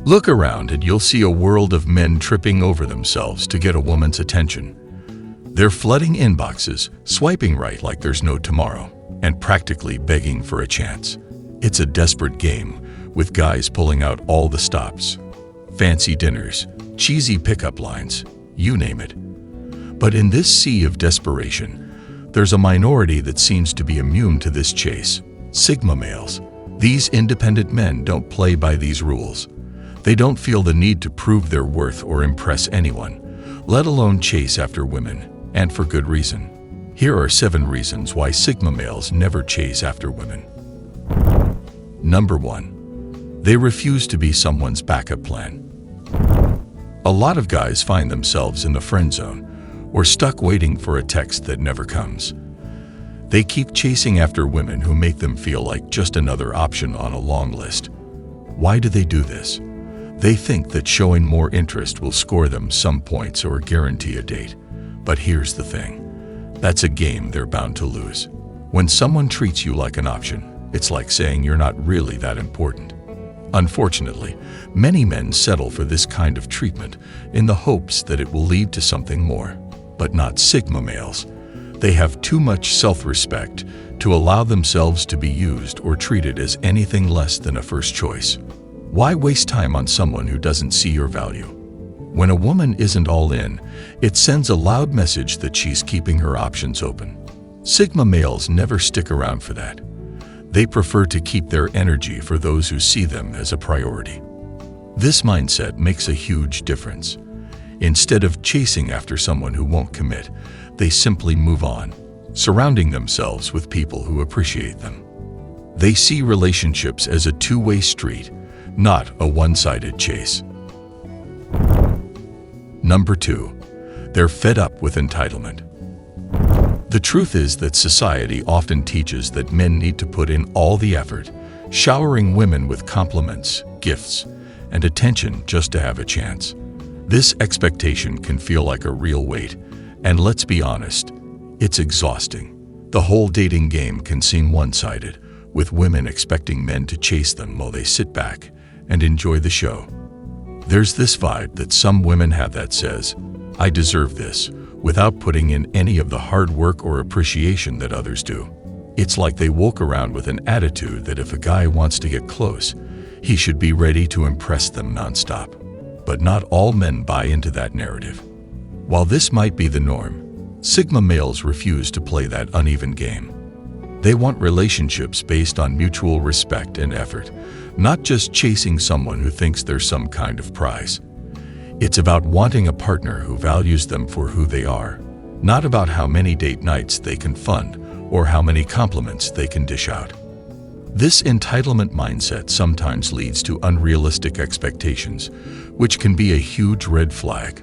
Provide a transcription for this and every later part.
Look around and you'll see a world of men tripping over themselves to get a woman's attention. They're flooding inboxes, swiping right like there's no tomorrow, and practically begging for a chance. It's a desperate game, with guys pulling out all the stops. Fancy dinners, cheesy pickup lines, you name it. But in this sea of desperation, there's a minority that seems to be immune to this chase. Sigma males. These independent men don't play by these rules. They don't feel the need to prove their worth or impress anyone, let alone chase after women, and for good reason. Here are 7 reasons why Sigma males never chase after women. Number 1. They refuse to be someone's backup plan. A lot of guys find themselves in the friend zone, or stuck waiting for a text that never comes. They keep chasing after women who make them feel like just another option on a long list. Why do they do this? They think that showing more interest will score them some points or guarantee a date. But here's the thing. That's a game they're bound to lose. When someone treats you like an option, it's like saying you're not really that important. Unfortunately, many men settle for this kind of treatment in the hopes that it will lead to something more. But not Sigma males. They have too much self-respect to allow themselves to be used or treated as anything less than a first choice. Why waste time on someone who doesn't see your value? When a woman isn't all in, it sends a loud message that she's keeping her options open. Sigma males never stick around for that. They prefer to keep their energy for those who see them as a priority. This mindset makes a huge difference. Instead of chasing after someone who won't commit, they simply move on, surrounding themselves with people who appreciate them. They see relationships as a two-way street, not a one-sided chase. Number 2. They're fed up with entitlement. The truth is that society often teaches that men need to put in all the effort, showering women with compliments, gifts, and attention just to have a chance. This expectation can feel like a real weight, and let's be honest, it's exhausting. The whole dating game can seem one-sided, with women expecting men to chase them while they sit back and enjoy the show. There's this vibe that some women have that says, "I deserve this," without putting in any of the hard work or appreciation that others do. It's like they walk around with an attitude that if a guy wants to get close, he should be ready to impress them nonstop. But not all men buy into that narrative. While this might be the norm, Sigma males refuse to play that uneven game. They want relationships based on mutual respect and effort, not just chasing someone who thinks they're some kind of prize. It's about wanting a partner who values them for who they are, not about how many date nights they can fund or how many compliments they can dish out. This entitlement mindset sometimes leads to unrealistic expectations, which can be a huge red flag.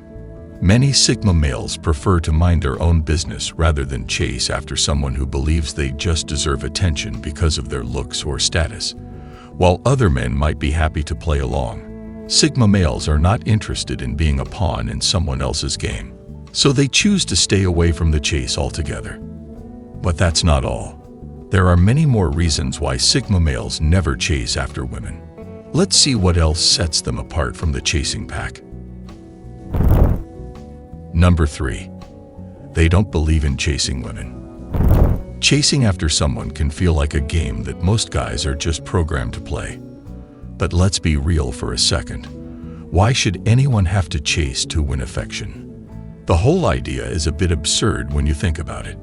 Many Sigma males prefer to mind their own business rather than chase after someone who believes they just deserve attention because of their looks or status. While other men might be happy to play along, Sigma males are not interested in being a pawn in someone else's game, so they choose to stay away from the chase altogether. But that's not all. There are many more reasons why Sigma males never chase after women. Let's see what else sets them apart from the chasing pack. Number 3. They don't believe in chasing women. Chasing after someone can feel like a game that most guys are just programmed to play. But let's be real for a second. Why should anyone have to chase to win affection? The whole idea is a bit absurd when you think about it.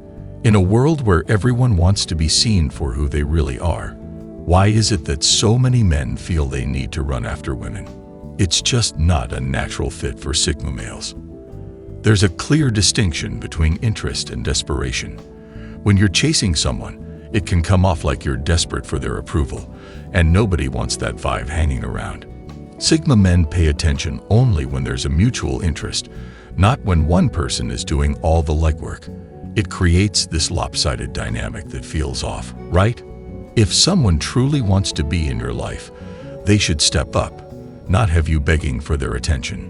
In a world where everyone wants to be seen for who they really are, why is it that so many men feel they need to run after women? It's just not a natural fit for Sigma males. There's a clear distinction between interest and desperation. When you're chasing someone, it can come off like you're desperate for their approval, and nobody wants that vibe hanging around. Sigma men pay attention only when there's a mutual interest, not when one person is doing all the legwork. It creates this lopsided dynamic that feels off, right? If someone truly wants to be in your life, they should step up, not have you begging for their attention.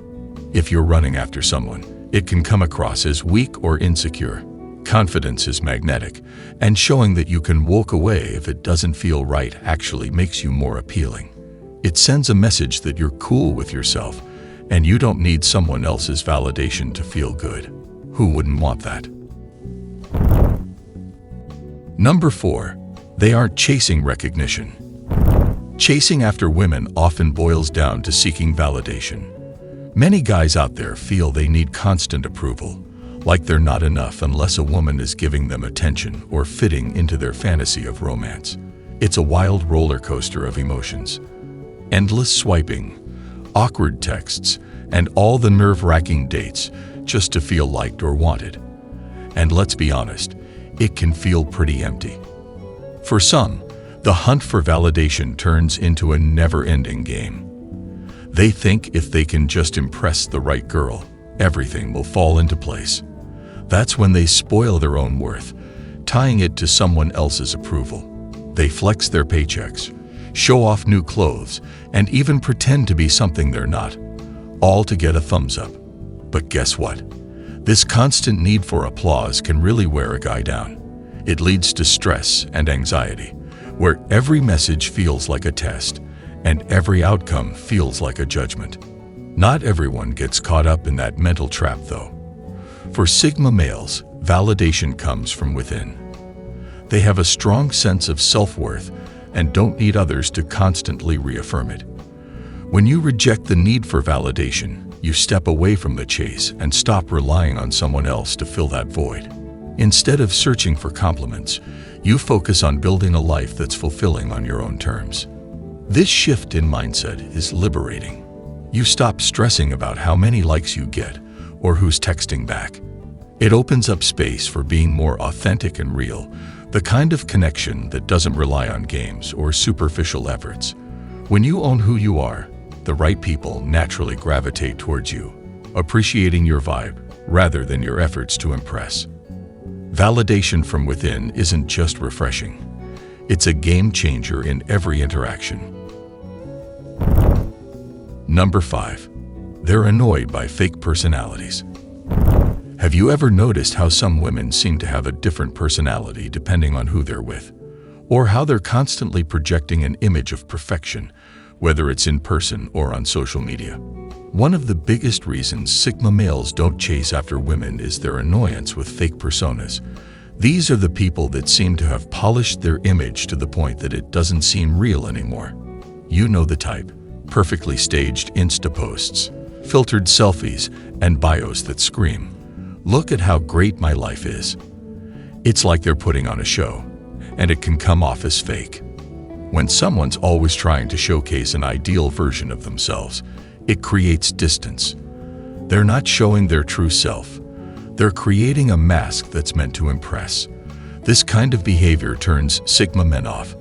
If you're running after someone, it can come across as weak or insecure. Confidence is magnetic, and showing that you can walk away if it doesn't feel right actually makes you more appealing. It sends a message that you're cool with yourself and you don't need someone else's validation to feel good. Who wouldn't want that? Number 4. They aren't chasing recognition. Chasing after women often boils down to seeking validation. Many guys out there feel they need constant approval, like they're not enough unless a woman is giving them attention or fitting into their fantasy of romance. It's a wild roller coaster of emotions. Endless swiping, awkward texts, and all the nerve-wracking dates just to feel liked or wanted. And let's be honest, it can feel pretty empty. For some, the hunt for validation turns into a never-ending game. They think if they can just impress the right girl, everything will fall into place. That's when they spoil their own worth, tying it to someone else's approval. They flex their paychecks, show off new clothes, and even pretend to be something they're not, all to get a thumbs up. But guess what? This constant need for applause can really wear a guy down. It leads to stress and anxiety, where every message feels like a test and every outcome feels like a judgment. Not everyone gets caught up in that mental trap, though. For Sigma males, validation comes from within. They have a strong sense of self-worth and don't need others to constantly reaffirm it. When you reject the need for validation, you step away from the chase and stop relying on someone else to fill that void. Instead of searching for compliments, you focus on building a life that's fulfilling on your own terms. This shift in mindset is liberating. You stop stressing about how many likes you get or who's texting back. It opens up space for being more authentic and real, the kind of connection that doesn't rely on games or superficial efforts. When you own who you are, the right people naturally gravitate towards you, appreciating your vibe rather than your efforts to impress. Validation from within isn't just refreshing. It's a game changer in every interaction. Number 5. They're annoyed by fake personalities. Have you ever noticed how some women seem to have a different personality depending on who they're with? Or how they're constantly projecting an image of perfection, whether it's in person or on social media? One of the biggest reasons Sigma males don't chase after women is their annoyance with fake personas. These are the people that seem to have polished their image to the point that it doesn't seem real anymore. You know the type: perfectly staged Insta posts, filtered selfies, and bios that scream, "Look at how great my life is." It's like they're putting on a show, and it can come off as fake. When someone's always trying to showcase an ideal version of themselves, it creates distance. They're not showing their true self. They're creating a mask that's meant to impress. This kind of behavior turns Sigma men off.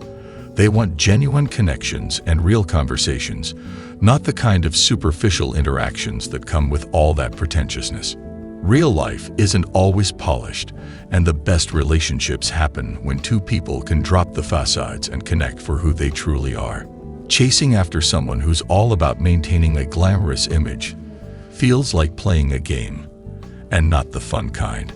They want genuine connections and real conversations, not the kind of superficial interactions that come with all that pretentiousness. Real life isn't always polished, and the best relationships happen when two people can drop the facades and connect for who they truly are. Chasing after someone who's all about maintaining a glamorous image feels like playing a game, and not the fun kind.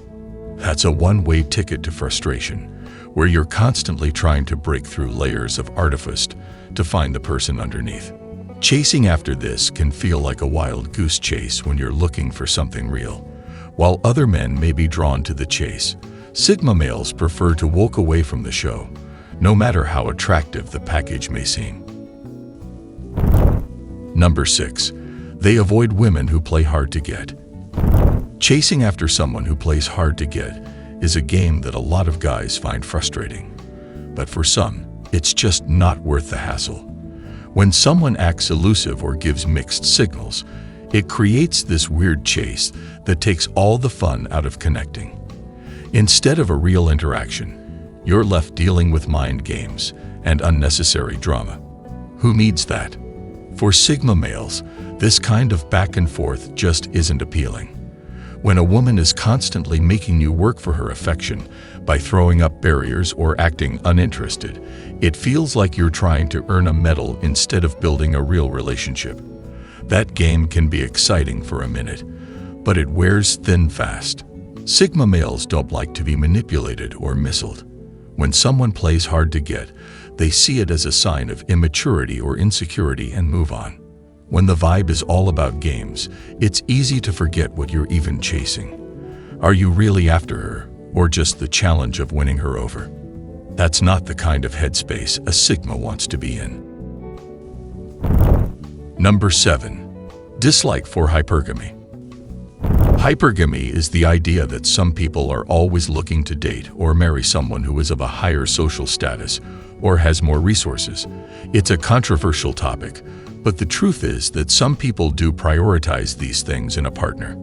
That's a one-way ticket to frustration, where you're constantly trying to break through layers of artifice to find the person underneath. Chasing after this can feel like a wild goose chase when you're looking for something real. While other men may be drawn to the chase, Sigma males prefer to walk away from the show, no matter how attractive the package may seem. Number 6. They avoid women who play hard to get. Chasing after someone who plays hard to get is a game that a lot of guys find frustrating. But for some, it's just not worth the hassle. When someone acts elusive or gives mixed signals, it creates this weird chase that takes all the fun out of connecting. Instead of a real interaction, you're left dealing with mind games and unnecessary drama. Who needs that? For Sigma males, this kind of back and forth just isn't appealing. When a woman is constantly making you work for her affection by throwing up barriers or acting uninterested, it feels like you're trying to earn a medal instead of building a real relationship. That game can be exciting for a minute, but it wears thin fast. Sigma males don't like to be manipulated or missiled. When someone plays hard to get, They see it as a sign of immaturity or insecurity and move on. When the vibe is all about games, it's easy to forget what you're even chasing. Are you really after her, or just the challenge of winning her over? That's not the kind of headspace a Sigma wants to be in. Number 7. Dislike for hypergamy. Hypergamy is the idea that some people are always looking to date or marry someone who is of a higher social status or has more resources. It's a controversial topic, but the truth is that some people do prioritize these things in a partner.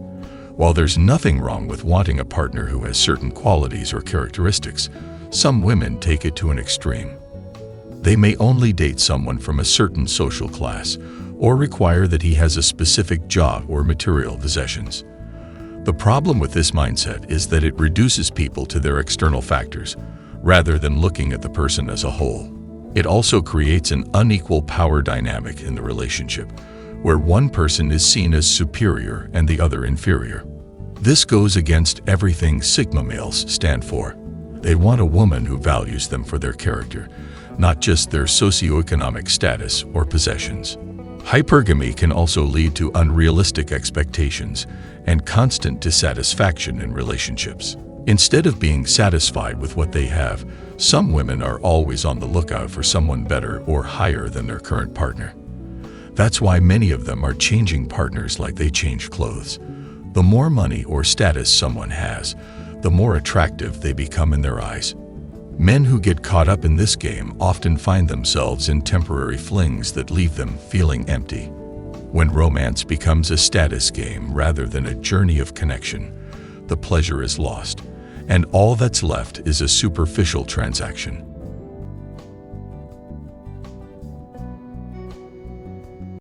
While there's nothing wrong with wanting a partner who has certain qualities or characteristics, some women take it to an extreme. They may only date someone from a certain social class or require that he has a specific job or material possessions. The problem with this mindset is that it reduces people to their external factors, rather than looking at the person as a whole. It also creates an unequal power dynamic in the relationship, where one person is seen as superior and the other inferior. This goes against everything Sigma males stand for. They want a woman who values them for their character, not just their socioeconomic status or possessions. Hypergamy can also lead to unrealistic expectations and constant dissatisfaction in relationships. Instead of being satisfied with what they have, some women are always on the lookout for someone better or higher than their current partner. That's why many of them are changing partners like they change clothes. The more money or status someone has, the more attractive they become in their eyes. Men who get caught up in this game often find themselves in temporary flings that leave them feeling empty. When romance becomes a status game rather than a journey of connection, the pleasure is lost, and all that's left is a superficial transaction.